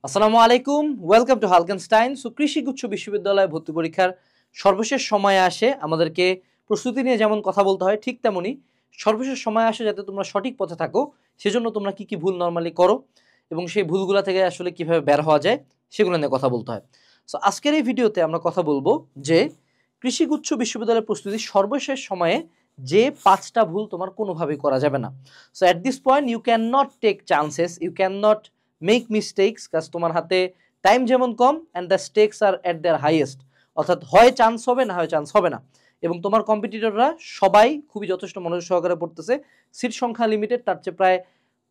আসসালামু আলাইকুম, welcome to হালকেনস্টাইন। কৃষি গুচ্ছ বিশ্ববিদ্যালয়ে ভর্তি পরীক্ষার সর্বশেষ সময় আসে, আমাদেরকে প্রস্তুতি নিয়ে যেমন কথা বলতে হয় ঠিক তেমনি সর্বশেষ সময় আসে যাতে তোমরা সঠিক পথে থাকো। সেজন্য তোমরা কি কি ভুল নর্মালি করো এবং সেই ভুলগুলা থেকে আসলে কিভাবে বের হওয়া যায় সেগুলো নিয়ে কথা বলতে হয়। সো আজকের এই ভিডিওতে আমরা কথা বলবো যে কৃষি গুচ্ছ বিশ্ববিদ্যালয়ের প্রস্তুতির সর্বশেষ সময়ে যে 5টা ভুল তোমার কোনোভাবেই করা যাবে না। So at this point you can not take chances, you can not make mistakes, কাজ তোমার হাতে টাইম যেমন কম and the stakes are at their highest. অর্থাৎ হয় চান্স হবে, না হয় চান্স হবে না। এবং তোমার কম্পিটিটররা সবাই খুবই যথেষ্ট মনোযোগ সহকারে পড়তেছে। সিট সংখ্যা লিমিটেড, তার চেয়ে প্রায়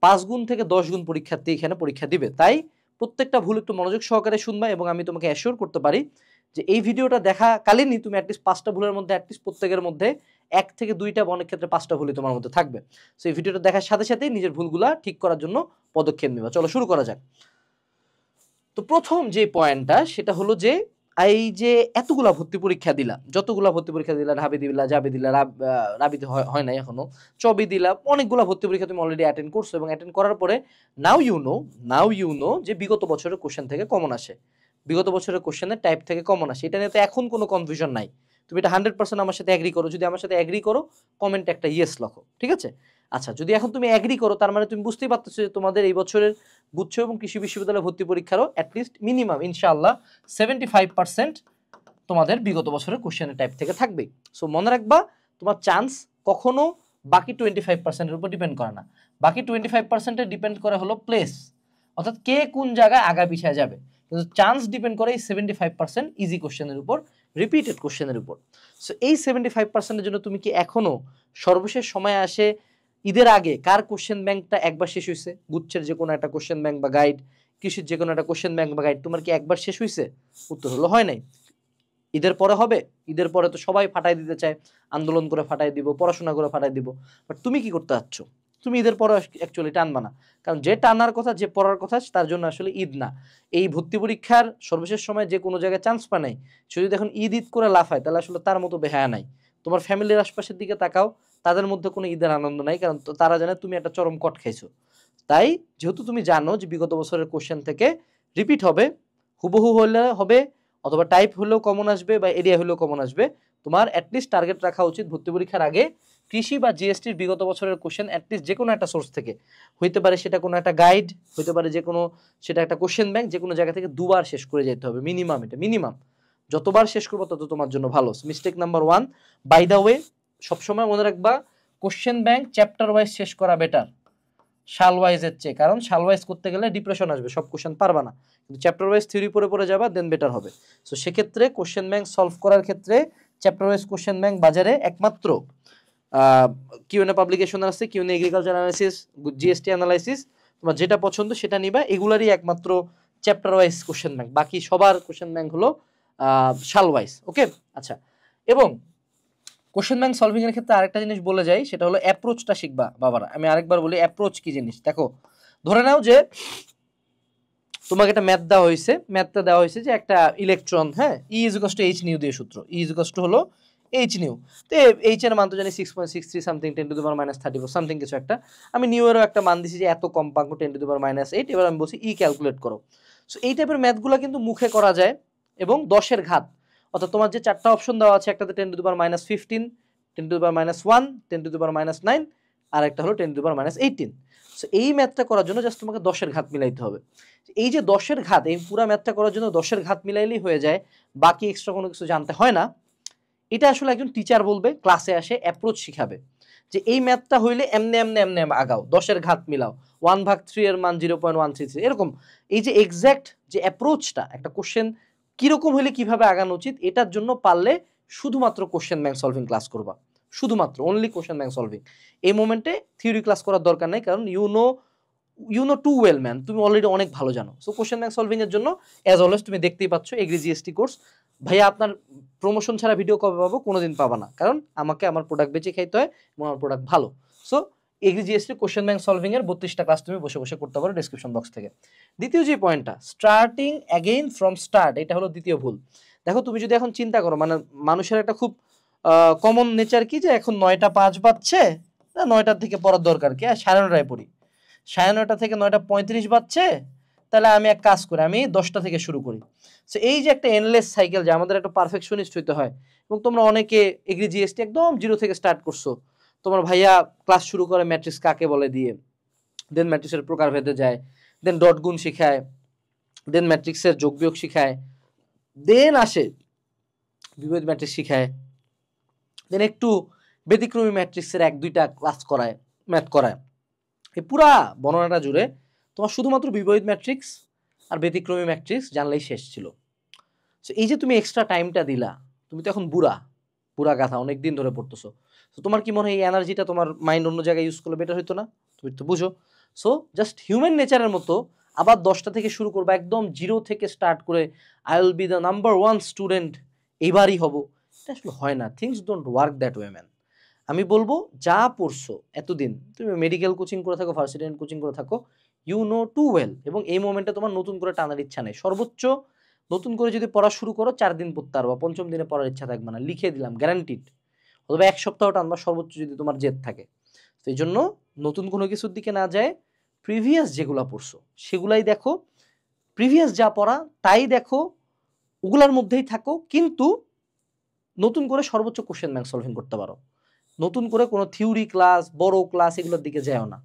5 গুণ থেকে 10 গুণ পরীক্ষার্থী এখানে পরীক্ষা দিবে। তাই প্রত্যেকটা ভুল একটু মনোযোগ সহকারে শুনবা এবং আমি তোমাকে অ্যাসিওর করতে পারি যে এই ভিডিওটা দেখাকালীনই তুমি অ্যাটলিস্ট 5টা ভুলের মধ্যে অ্যাটলিস্ট প্রত্যেকের মধ্যে 1 থেকে 2টা, অনেক ক্ষেত্রে 5টা ভুলই তোমার মধ্যে থাকবে। সো এই ভিডিওটা দেখার সাথে সাথেই নিজের ভুলগুলা ঠিক করার জন্য পদক্ষেপ নেবা। চলো শুরু করা যাক। তো প্রথম যে পয়েন্টটা সেটা হলো যে এই যে এতগুলা ভর্তি পরীক্ষা দিলা, যতগুলা ভর্তি পরীক্ষা দিলা, ঢাবি দিলা, যাবে দিলা, রাবিতে হয় নাই এখনো, চবি দিলা, অনেকগুলা ভর্তি পরীক্ষা তুমি অলরেডি অ্যাটেন্ড করছো এবং অ্যাটেন্ড করার পরে নাও ইউ নো যে বিগত বছরের কোশ্চেন থেকে কমন আসে, বিগত বছরের কোশ্চেনের টাইপ থেকে কমন আসে। এটা নিয়ে তো এখন কোনো কনফিউশন নাই। তুমি এটা 100% আমার সাথে অ্যাগ্রি করো। যদি আমার সাথে অ্যাগ্রি করো কমেন্টে একটা ইয়েস লেখো, ঠিক আছে? আচ্ছা, যদি এখন তুমি অ্যাগ্রি করো তার মানে তুমি বুঝতেই পারতেছো যে তোমাদের এই বছরের গুচ্ছ এবং কৃষি বিশ্ববিদ্যালয় ভর্তি পরীক্ষারও অ্যাটলিস্ট মিনিমাম ইনশাআল্লাহ 75% তোমাদের বিগত বছরের কোশ্চেনের টাইপ থেকে থাকবে। সো মনে রাখবা, তোমার চান্স কখনো বাকি 25%-এর উপর ডিপেন্ড করে না। বাকি 25%-এ ডিপেন্ড করে হলো প্লেস, অর্থাৎ কে কোন জায়গায় আগা পিছিয়ে যাবে। কিন্তু চান্স ডিপেন্ড করে এই 75% ইজি কোশ্চেনের উপর, রিপিটেড কোশ্চেনের উপর। সো এই 75%-এর জন্য তুমি কি এখনো সর্বশেষ সময় আসে ঈদের আগে কার কোশ্চেন ব্যাংকটা একবার শেষ হয়েছে? গুচ্ছের যে কোনো একটা কোশ্চেন ব্যাংক বা গাইড, কৃষির যে কোনো একটা কোশ্চেন ব্যাংক বা গাইড তোমার কি একবার শেষ হয়েছে? উত্তর হলো হয় নাই। ঈদের পরে হবে। ঈদের পরে তো সবাই ফাটাই দিতে চায়, আন্দোলন করে ফাটাই দিব, পড়াশোনা করে ফাটাই দিব। বাট তুমি কি করতে চাচ্ছ? তুমি ঈদের পরে অ্যাকচুয়ালি টানবা না, কারণ যে টানার কথা, যে পড়ার কথা, তার জন্য আসলে ঈদ না। এই ভর্তি পরীক্ষার সর্বশেষ সময় যে কোনো জায়গায় চান্স পায় নাই, সে যদি এখন ঈদ করে লাফায় তাহলে আসলে তার মতো বেহায়া নাই। তোমার ফ্যামিলির আশপাশের দিকে তাকাও, তাদের মধ্যে কোনো ঈদের আনন্দ নাই, কারণ তারা জানে তুমি একটা চরম কট খাইছো। তাই যেহেতু তুমি জানো যে বিগত বছরের কোশ্চেন থেকে রিপিট হবে, হুবহু হলে হবে, অথবা টাইপ হলেও কমন আসবে বা এরিয়া হলেও কমন আসবে, তোমার অ্যাটলিস্ট টার্গেট রাখা উচিত ভর্তি পরীক্ষার আগে কৃষি বা জিএসটির বিগত বছরের কোশ্চেন অ্যাটলিস্ট যে কোনো একটা সোর্স থেকে, হইতে পারে সেটা কোনো একটা গাইড, হইতে পারে যে কোনো সেটা একটা কোশ্চেন ব্যাংক, যে কোনো জায়গা থেকে 2বার শেষ করে যেতে হবে মিনিমাম। এটা মিনিমাম, যতবার শেষ করবো তত তোমার জন্য ভালো। Mistake number 1, by the way, সবসময় মনে রাখবা কোশ্চেন ব্যাংক চ্যাপ্টার ওয়াইজ শেষ করা বেটার সাল ওয়াইজের চেয়ে, কারণ সাল ওয়াইজ করতে গেলে ডিপ্রেশন আসবে, সব কোশ্চেন পারবা না। কিন্তু চ্যাপ্টার ওয়াইজ থিওরি পড়ে যাবা, দেন বেটার হবে। সো সেক্ষেত্রে কোশ্চেন ব্যাংক সলভ করার ক্ষেত্রে চ্যাপ্টার ওয়াইজ কোশ্চেন ব্যাংক বাজারে একমাত্র কিউএনএ পাবলিকেশন আছে, QnA agriculture analysis, GST analysis, তোমার যেটা পছন্দ সেটা নিবা। এগুলারই একমাত্র চ্যাপ্টার ওয়াইজ কোশ্চেন ব্যাংক, বাকি সবার কোশ্চেন ব্যাংক হলো সাল ওয়াইজ। ওকে, আচ্ছা। এবং কোশ্চেন ব্যাংক সলভিং এর ক্ষেত্রে আরেকটা জিনিস বলে যাই, সেটা হলো অ্যাপ্রোচটা শিখবা বাবারা। আমি আরেকবার বলি, অ্যাপ্রোচ কি জিনিস দেখো। ধরে নাও যে তোমাকে একটা ম্যাথ দেওয়া হয়েছে, ম্যাথটা দেওয়া হয়েছে যে একটা ইলেকট্রন, হ্যাঁ, E is equal to H nu দিয়ে সূত্র, ই ইজ ইকুয়াল টু হলো এইচ নিউ। তো এইচ এর মান তো জানি 6.63 সামথিং 10⁻34 সামথিং কিছু একটা। আমি নিউ এরও একটা মান দিছি যে এত কম্পাঙ্ক 10⁻8। এবার আমি বলছি ই ক্যালকুলেট করো। সো এই টাইপের ম্যাথগুলো কিন্তু মুখে করা যায় এবং 10-এর ঘাত, অর্থাৎ তোমার যে 4টা অপশন দেওয়া আছে, একটাতে 10⁻15, 10⁻1, 10⁻9, আর একটা হলো 10⁻18। সো এই ম্যাথটা করার জন্য জাস্ট তোমাকে 10-এর ঘাত মিলাইতে হবে। এই যে 10-এর ঘাত, এই পুরো ম্যাথটা করার জন্য 10-এর ঘাত মিলাইলেই হয়ে যায়, বাকি এক্সট্রা কোনো কিছু জানতে হয় না। এটা আসলে একজন টিচার বলবে, ক্লাসে আসে অ্যাপ্রোচ শিখাবে যে এই ম্যাথটা হইলে এমনে এমনে এমনে আগাও, 10-এর ঘাত মিলাও, 1/3 এর মান 0.133, এরকম। এই যে এক্স্যাক্ট যে অ্যাপ্রোচটা, একটা কোশ্চেন কিরকম হইলে কিভাবে আগানো উচিত, এটার জন্য পারলে শুধুমাত্র কোশ্চেন ব্যাংক সলভিং ক্লাস করবা, শুধুমাত্র অনলি কোশ্চেন ব্যাংক সলভিং। এই মোমেন্টে থিওরি ক্লাস করার দরকার নাই, কারণ you know too well man, তুমি অলরেডি অনেক ভালো জানো। সো কোশ্চেন ব্যাংক সলভিং এর জন্য অ্যাজ অলওয়েজ তুমি দেখতেই পাচ্ছ এগ্রি জিএসটি কোর্স। ভাইয়া আপনার প্রমোশন ছাড়া ভিডিও কবে পাবো? কোনোদিন পাবা না, কারণ আমাকে আমার প্রোডাক্ট বেঁচে খাইতে হয় এবং আমার প্রোডাক্ট ভালো। So agri GST question bank solving এর 32টা ক্লাস তুমি বসে বসে করতে পারো ডেসক্রিপশন বক্স থেকে। দ্বিতীয় যে পয়েন্টটা, স্টার্টিং অ্যাগেইন ফ্রম স্টার্ট, এটা হলো দ্বিতীয় ভুল। দেখো তুমি যদি এখন চিন্তা করো, মানে মানুষের একটা খুব কমন নেচার কি, যে এখন 9টা 5 বাজছে, 9টার থেকে পড়ার দরকার কি, আর 9:30টায় পড়ি, 9:30 থেকে 9:35 বাজছে, তাহলে আমি এক কাজ করি, আমি 10টা থেকে শুরু করি। সো এই যে একটা এন্ডলেস সাইকেল, যে আমাদের একটা পারফেকশনিস্ট হইতে হয়, এবং তোমরা অনেকে এগ্রি জিএসটি একদম জিরো থেকে স্টার্ট করছো। তোমার ভাইয়া ক্লাস শুরু করে ম্যাট্রিক্স কাকে বলে দিয়ে, দেন ম্যাট্রিক্সের প্রকারভেদে যায়, দেন ডট গুণ শিখায়, দেন ম্যাট্রিক্সের যোগ বিয়োগ শিখায়, দেন আসে বিপরীত ম্যাট্রিক্স শিখায়, দেন একটু ব্যতিক্রমী ম্যাট্রিক্সের 1-2টা ক্লাস করায়, ম্যাথ করায়। এই পুরা বর্ণনাটা জুড়ে তোমার শুধুমাত্র বিপরীত ম্যাট্রিক্স আর ব্যতিক্রমী ম্যাট্রিক্স জানলেই শেষ ছিল। সো এই যে তুমি এক্সট্রা টাইমটা দিলা, তুমি তো এখন বুড়া গাথা, অনেক দিন ধরে পড়তেছো। তো তোমার কি মনে হয় এই এনার্জিটা তোমার মাইন্ড অন্য জায়গায় ইউজ করলে বেটার হইতো না? তুমি তো বুঝো। সো জাস্ট হিউম্যান নেচারের মতো আবার 10টা থেকে শুরু করবা, একদম জিরো থেকে স্টার্ট করে I will be the number 1 student, এইবারই হব, এটা আসলে হয় না। Things don't work that way man. আমি বলবো যা পড়ছো এতদিন, তুমি মেডিকেল কোচিং করে থাকো, ভার্সিটি কোচিং করে থাকো, ইউ নো টু ওয়েল, এবং এই মোমেন্টে তোমার নতুন করে টানার ইচ্ছা নেই। সর্বোচ্চ নতুন করে যদি পড়া শুরু করো 4 দিন পড়তে পারবা, 5ম দিনে পড়ার ইচ্ছা থাকবে না, লিখে দিলাম, গ্যারান্টিড। অথবা 1 সপ্তাহ টানবা সর্বোচ্চ, যদি তোমার জেদ থাকে। তো এই জন্য নতুন কোনো কিছুর দিকে না যায়, প্রিভিয়াস যেগুলা পড়ছো সেগুলাই দেখো, প্রিভিয়াস যা পড়া তাই দেখো, ওগুলার মধ্যেই থাকো, কিন্তু নতুন করে সর্বোচ্চ কোশ্চেন ব্যাংক সলভিং করতে পারো। নতুন করে কোনো থিওরি ক্লাস, বড় ক্লাস, এগুলোর দিকে যাও না।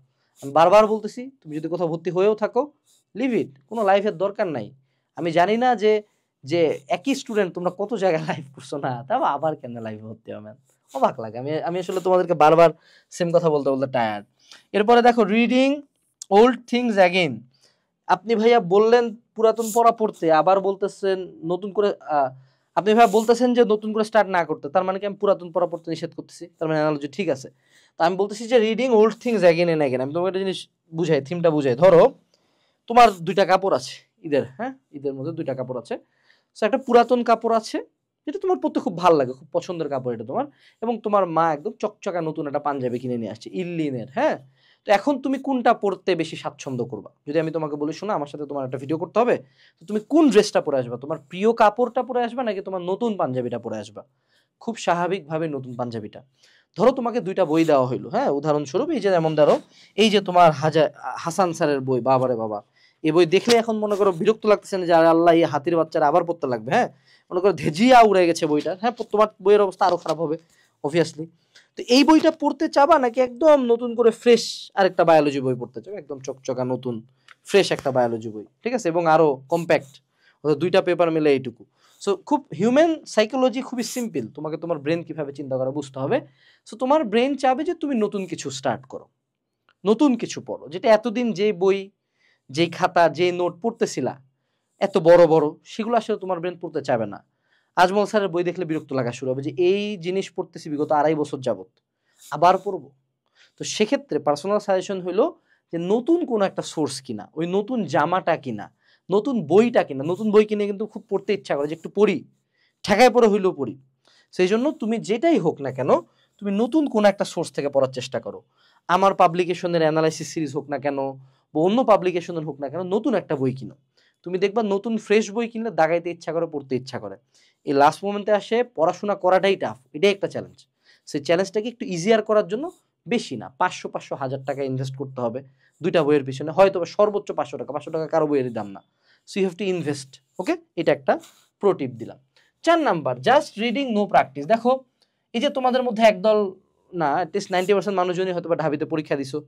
আমি বারবার বলতেছি, তুমি যদি কোথাও ভর্তি হয়েও থাকো, লিভ ইট, কোনো লাইফের দরকার নাই। আমি জানি না যে যে একই স্টুডেন্ট তোমরা কত জায়গায় লাইভ করছো না, তাও আবার কেন লাইভে ভর্তি হবে, অবাক লাগে। আমি আসলে তোমাদেরকে বারবার সেম কথা বলতে বলতে টায়ার্ড। এরপরে দেখো, রিডিং ওল্ড থিংস অ্যাগেন। আপনি ভাইয়া বললেন পুরাতন পড়া পড়তে, আবার বলতেছেন নতুন করে আপনি ভাইয়া বলতেছেন যে নতুন করে স্টার্ট না করতে, তার মানে কি আমি পুরাতন পড়া পড়তে নিষেধ করতেছি? তার মানে অ্যানালজি ঠিক আছে। তো আমি বলতেছি যে reading old things again and again. আমি তোমাকে একটা জিনিস বুঝাই, থিমটা বুঝাই। ধরো তোমার 2টা কাপড় আছে ঈদের, হ্যাঁ, ঈদের মধ্যে 2টা কাপড় আছে। সো একটা পুরাতন কাপড় আছে, যেটা তোমার পড়তে খুব ভালো লাগে, খুব পছন্দের কাপড় এটা তোমার, এবং তোমার মা একদম চকচকা নতুন একটা পাঞ্জাবি কিনে নিয়ে আসছে ইল্লিনের, হ্যাঁ। তো এখন তুমি কোনটা পড়তে বেশি স্বাচ্ছন্দ্য করবা? যদি আমি তোমাকে বলি, শোনো আমার সাথে তোমার একটা ভিডিও করতে হবে, তো তুমি কোন ড্রেসটা পরে আসবা? তোমার প্রিয় কাপড়টা পরে আসবা, নাকি তোমার নতুন পাঞ্জাবিটা পরে আসবা? খুব স্বাভাবিকভাবে নতুন পাঞ্জাবিটা। ধরো তোমাকে 2টা বই দেওয়া হইলো, হ্যাঁ, উদাহরণস্বরূপ এই যে যেমন ধরো এই যে তোমার হাসান স্যারের বই, বাবারে বাবা, এই বই দেখলে এখন মনে করো বিরক্ত লাগতেছে না যে আরে আল্লাহ, এই হাতির বাচ্চারা আবার পড়তে লাগবে, হ্যাঁ, মনে করো ধেজিয়া উড়ে গেছে বইটা, হ্যাঁ, তোমার বইয়ের অবস্থা আরো খারাপ হবে অবভিয়াসলি। তো এই বইটা পড়তে চাবা, নাকি একদম নতুন করে ফ্রেশ আরেকটা বায়োলজি বই পড়তে চাও, একদম চকচকা নতুন ফ্রেশ একটা বায়োলজি বই, ঠিক আছে, এবং আরো কম্প্যাক্ট, 2টা পেপার মিলে এইটুকু। সো খুব হিউম্যান সাইকোলজি খুবই সিম্পল, তোমাকে তোমার ব্রেন কিভাবে চিন্তা করা বুঝতে হবে। সো তোমার ব্রেন চাবে যে তুমি নতুন কিছু স্টার্ট করো, নতুন কিছু পড়ো, যেটা এতদিন যে বই, যেই খাতা, যে নোট পড়তেছিলা এত বড় বড়, সেগুলো আসলে তোমার ব্রেন পড়তে চাবে না। আজমল স্যারের বই দেখলে বিরক্ত লাগা শুরু হবে যে এই জিনিস পড়তেছি বিগত 2.5 বছর যাবত, আবার পড়বো। তো সেক্ষেত্রে পার্সোনাল সাজেশন হলো যে নতুন কোনো একটা সোর্স কিনা, ওই নতুন জামাটা কিনা, নতুন বইটা কিনা। নতুন বই কিনে কিন্তু খুব পড়তে ইচ্ছা করে যে একটু পড়ি, ঠেকায় পড়ে হইলেও পড়ি। সেই জন্য তুমি যেটাই হোক না কেন, তুমি নতুন কোনো একটা সোর্স থেকে পড়ার চেষ্টা করো। আমার পাবলিকেশনের অ্যানালাইসিস সিরিজ হোক না কেন, বা অন্য পাবলিকেশনের হোক না কেন, নতুন একটা বই কিনো। তুমি দেখবা নতুন ফ্রেশ বই কিনলে দাগাইতে ইচ্ছা করে, পড়তে ইচ্ছা করে। এই লাস্ট মোমেন্টে আসে পড়াশোনা করাটাই টাফ, এটাই একটা চ্যালেঞ্জ। সেই চ্যালেঞ্জটাকে একটু ইজিয়ার করার জন্য বেশি না, 500 1000 টাকা ইনভেস্ট করতে হবে 2টা বইয়ের পিছনে, হয়তো সর্বোচ্চ 500 টাকা। 500 টাকা কারো বইয়ের দাম না। So you have to invest. Okay, এটা একটা প্রো টিপ দিলাম। 4 number, just reading no practice. দেখো এই যে তোমাদের মধ্যে একদল না, অ্যাটলিস্ট 90% মানুষজনই হয়তো বা ঢাবিতে পরীক্ষা দিছো,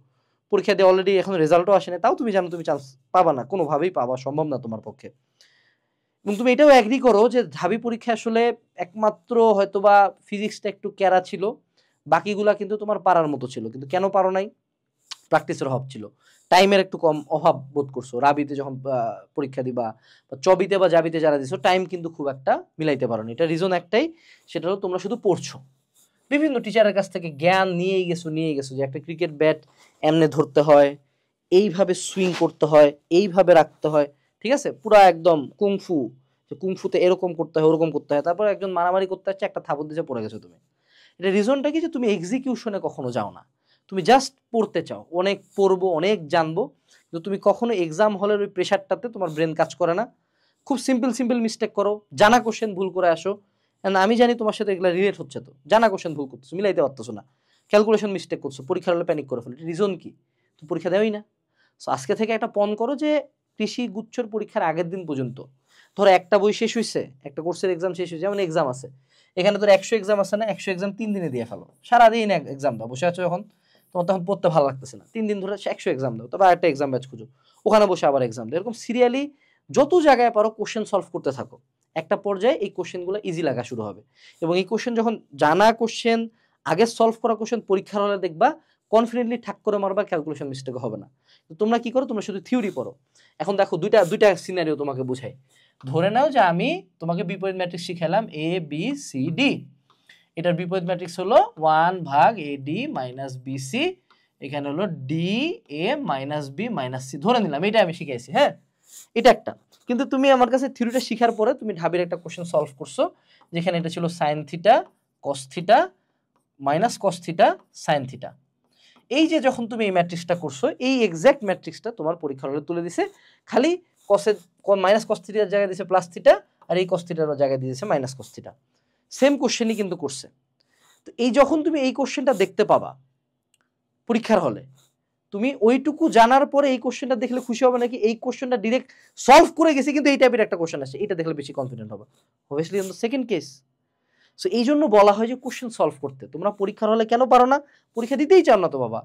পরীক্ষা দিয়ে অলরেডি এখন রেজাল্টও আসে না, তাও তুমি জানো তুমি চান্স পাবা না, কোনোভাবেই পাওয়া সম্ভব না তোমার পক্ষে। এবং তুমি এটাও অ্যাগ্রি করো যে ঢাবি পরীক্ষা আসলে একমাত্র হয়তোবা ফিজিক্সটা একটু ক্যারা ছিল, বাকিগুলা কিন্তু তোমার পারার মতো ছিল। কিন্তু কেন পারো নাই? প্র্যাকটিসের অভাব ছিল, টাইমের একটু কম অভাব বোধ করছো। রাবিতে যখন পরীক্ষা দিবা, বা চবিতে বা জাবিতে যারা দিছো, টাইম কিন্তু খুব একটা মিলাইতে পারো না। এটা রিজন একটাই, সেটা হলো তোমরা শুধু পড়ছো, বিভিন্ন টিচারের কাছ থেকে জ্ঞান নিয়েই গেছো যে একটা ক্রিকেট ব্যাট এমনে ধরতে হয়, এইভাবে সুইং করতে হয়, এইভাবে রাখতে হয়, ঠিক আছে, পুরা একদম কুংফু, যে কুংফুতে এরকম করতে হয়, ওরকম করতে হয়। তারপর একজন মারামারি করতে হচ্ছে, একটা থাপড় দিয়ে পড়ে গেছো তুমি। এটা রিজনটা কি? যে তুমি এক্সিকিউশনে কখনো যাও না, তুমি জাস্ট পড়তে চাও, অনেক পড়বো, অনেক জানবো, কিন্তু তুমি কখনো এক্সাম হলের ওই প্রেশারটাতে তোমার ব্রেন কাজ করে না। খুব সিম্পল মিস্টেক করো, জানা কোশ্চেন ভুল করে আসো। আমি জানি তোমার সাথে এগুলো রিলেট হচ্ছে, তো জানা কোশ্চেন ভুল করতেছো, মিলাইতে পারতেছো না, ক্যালকুলেশন মিস্টেক করছো, পরীক্ষার হলে প্যানিক করে ফেলো, রিজন কি? তুমি পরীক্ষা দেওই না। সো আজকে থেকে একটা পণ করো যে কৃষি গুচ্ছর পরীক্ষার আগের দিন পর্যন্ত, ধরো একটা বই শেষ হয়েছে, একটা কোর্সের এক্সাম শেষ হয়েছে, যেমন এক্সাম আছে এখানে তোর 100 এক্সাম আছে না, 100 এক্সাম 3 দিনে দিয়ে ফেলো, সারাদিন এক্সাম দাও, বসে আছো যখন তোমার তখন পড়তে ভালো লাগতেছে না, 3 দিন ধরে 100 এক্সাম দাও, তবে আরেকটা এক্সাম ব্যাচ খুঁজো, ওখানে বসে আবার এক্সাম দাও, এরকম সিরিয়ালি যত জায়গায় পারো কোশ্চেন সলভ করতে থাকো। একটা পর্যায়ে এই কোশ্চেনগুলো ইজি লাগা শুরু হবে, এবং এই কোশ্চেন যখন জানা কোশ্চেন, আগে সলভ করা কোশ্চেন পরীক্ষার হলে দেখবা কনফিডেন্টলি ঠাক করে মারবা, ক্যালকুলেশন মিস্টেক হবে না। তো তোমরা কি করো, তোমরা শুধু থিওরি পড়ো। এখন দেখো দুইটা সিনারিও তোমাকে বুঝাই। ধরে নাও যে আমি তোমাকে বিপরীত ম্যাট্রিক্স শিখালাম এ বি সি ডি, এটার বিপরীত ম্যাট্রিক্স হলো 1 ভাগ A D minus B C, এখানে হলো D A minus B minus C, ধরে নিলাম এটা আমি শিখাইছি। হ্যাঁ, এটা একটা। কিন্তু তুমি আমার কাছে থিওরিটা শিখার পরে তুমি ঢাবির একটা কোশ্চেন সলভ করছো, যেখানে এটা ছিল sine theta cos theta minus cos theta sine theta. এই যে যখন তুমি এই ম্যাট্রিক্সটা করছো, এই এক্সাক্ট ম্যাট্রিক্সটা তোমার পরীক্ষার হলে তুলে দিছে, খালি কসের মাইনাস কস থিটার জায়গায় দিয়েছে প্লাস থিটা, আর এই কস থিটার জায়গায় দিয়েছে মাইনাস কস থিটা। সেম কোশ্চেনই কিন্তু করছে। তো এই যখন তুমি এই কোশ্চেনটা দেখতে পাবা পরীক্ষার হলে, তুমি ওইটুকু জানার পরে এই কোশ্চেনটা দেখলে খুশি হবে নাকি এই কোশ্চেনটা ডিরেক্ট সলভ করে গেছি কিন্তু এই টাইপের একটা কোশ্চেন আসে, এটা দেখলে বেশি কনফিডেন্ট হবে? Obviously in the second case. So এই জন্য বলা হয় যে কোশ্চেন সলভ করতে। তোমরা পরীক্ষার হলে কেন পারো না? পরীক্ষা দিতেই চাও না তো বাবা।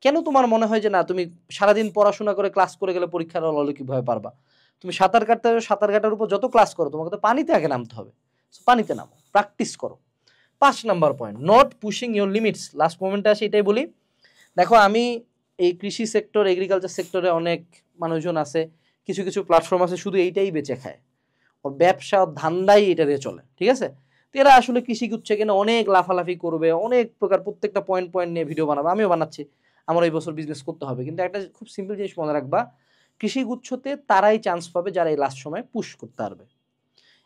কেন তোমার মনে হয় যে না তুমি সারাদিন পড়াশোনা করে ক্লাস করে গেলে পরীক্ষার হলে কিভাবে পারবা? তুমি সাঁতার কাটতে, সাঁতার কাটার উপর যত ক্লাস করো তোমাকে তো পানিতে আগে নামতে হবে। পানিতে নামো, প্র্যাকটিস করো। 5 number point, not pushing your limits. Last মোমেন্টে আসে এটাই বলি। দেখো আমি এই কৃষি সেক্টর, এগ্রিকালচার সেক্টরে অনেক মানুষজন আছে, কিছু কিছু প্ল্যাটফর্ম আছে শুধু এইটাই বেঁচে খায়, ওর ব্যবসা ধান্দাই এটা দিয়ে চলে, ঠিক আছে? তো এরা আসলে কৃষি গুচ্ছে কিনা অনেক লাফালাফি করবে, অনেক প্রকার প্রত্যেকটা পয়েন্ট পয়েন্ট নিয়ে ভিডিও বানাবে, আমিও বানাচ্ছি, আমার এই বছর বিজনেস করতে হবে। কিন্তু একটা খুব সিম্পল জিনিস মনে রাখবা, কৃষি গুচ্ছতে তারাই চান্স পাবে যারা এই লাস্ট সময় পুশ করতে পারবে।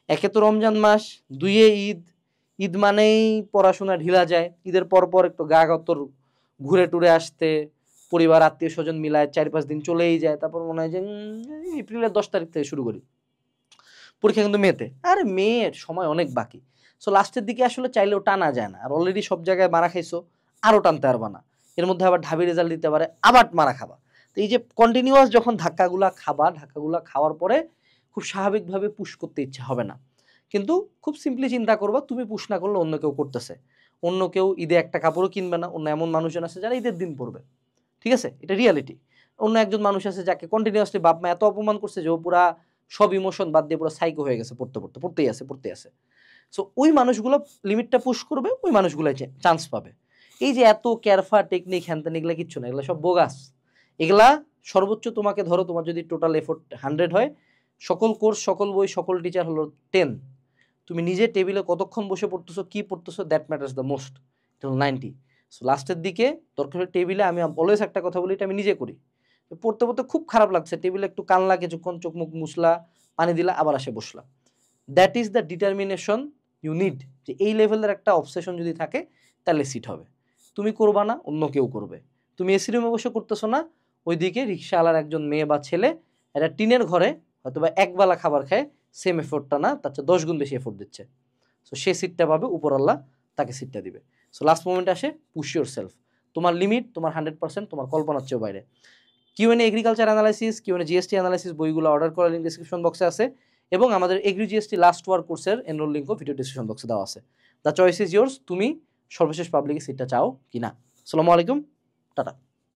একে তো রমজান মাস, দুইয়ে ঈদ, ঈদ মানেই পড়াশোনা ঢিলা যায়, ঈদের পর পর একটু গা গতর ঘুরে টুরে আসতে পরিবার আত্মীয় স্বজন মিলায় 4-5 দিন চলেই যায়, তারপর মনে হয় যে এপ্রিলের 10 তারিখ থেকে শুরু করি, পরীক্ষা কিন্তু মেতে, আরে মেয়ের সময় অনেক বাকি। সো লাস্টের দিকে আসলে চাইলেও টানা যায় না, আর অলরেডি সব জায়গায় মারা খাইছো, আরও টানতে পারবা না, এর মধ্যে আবার ঢাবি রেজাল্ট দিতে পারে, আবার মারা খাবা। তো এই যে কন্টিনিউয়াস যখন ধাক্কাগুলা খাবা, ধাক্কাগুলা খাওয়ার পরে খুব স্বাভাবিকভাবে পুশ করতে ইচ্ছে হবে না। কিন্তু খুব সিম্পলি চিন্তা করবা, তুমি পুশ না করলে অন্য কেউ করতেছে, অন্য কেউ ঈদে একটা কাপড়ও কিনবে না, অন্য এমন মানুষজন আছে যারা ঈদের দিন পরবে, ঠিক আছে? এটা রিয়ালিটি। অন্য একজন মানুষ আছে যাকে কন্টিনিউয়াসলি বাপ মা এত অপমান করছে যে ও পুরা সব ইমোশন বাদ দিয়ে পুরো সাইকো হয়ে গেছে, পড়তেই আছে। সো ওই মানুষগুলো লিমিটটা পুশ করবে, ওই মানুষগুলো চান্স পাবে। এই যে এত ক্যারফা টেকনিক হ্যানতেন এগুলা কিচ্ছু না, এগুলো সব বোগাস। এগুলা সর্বোচ্চ তোমাকে ধরো, তোমার যদি টোটাল এফোর্ট 100 হয়, সকল কোর্স, সকল বই, সকল টিচার হলো 10, তুমি নিজে টেবিলে কতক্ষণ বসে পড়তেছো, কি পড়তেছো, দ্যাট ম্যাটার্স দ্য মোস্ট, এটা হলো 90। সো লাস্টের দিকে দরকার টেবিলে, আমি অলওয়েজ একটা কথা বলি, এটা আমি নিজে করি, পড়তে পড়তে খুব খারাপ লাগছে, টেবিলে একটু কানলা, কিছুক্ষণ চোখ মুখ মুছলা, পানি দিলা, আবার আসে বসলা। That is the determination you need. যে এই লেভেলের একটা অবসেশন যদি থাকে তাহলে সিট হবে। তুমি করবা না, অন্য কেউ করবে। তুমি এসি রুমে বসে করতেছো না, ওইদিকে রিক্সাওয়ালার একজন মেয়ে বা ছেলে একটা টিনের ঘরে হয়তো বা একবেলা খাবার খায়, সেম এফোর্টটা না, তার চেয়ে 10 গুণ বেশি এফোর্ট দিচ্ছে। সো সে সিটটা পাবে, উপর আল্লাহ তাকে সিটটা দিবে। সো লাস্ট মোমেন্টে আসে পুশ ইউর সেলফ। তোমার লিমিট, তোমার 100%, তোমার কল্পনার চেয়েও বাইরে। QnA agriculture analysis, QnA GST analysis বইগুলো অর্ডার করার লিঙ্ক ডিসক্রিপশন বক্সে আছে, এবং আমাদের এগ্রি জিএসটি লাস্ট ওয়ার কোর্সের এনরোল লিঙ্কও ভিডিও ডিসক্রিপশন বক্সে দেওয়া আছে। দ্য চয়েস ইজ ইয়োর্স, তুমি সর্বশেষ পাবলিকে সিটটা চাও কিনা। আসসালামু আলাইকুম, টাটা।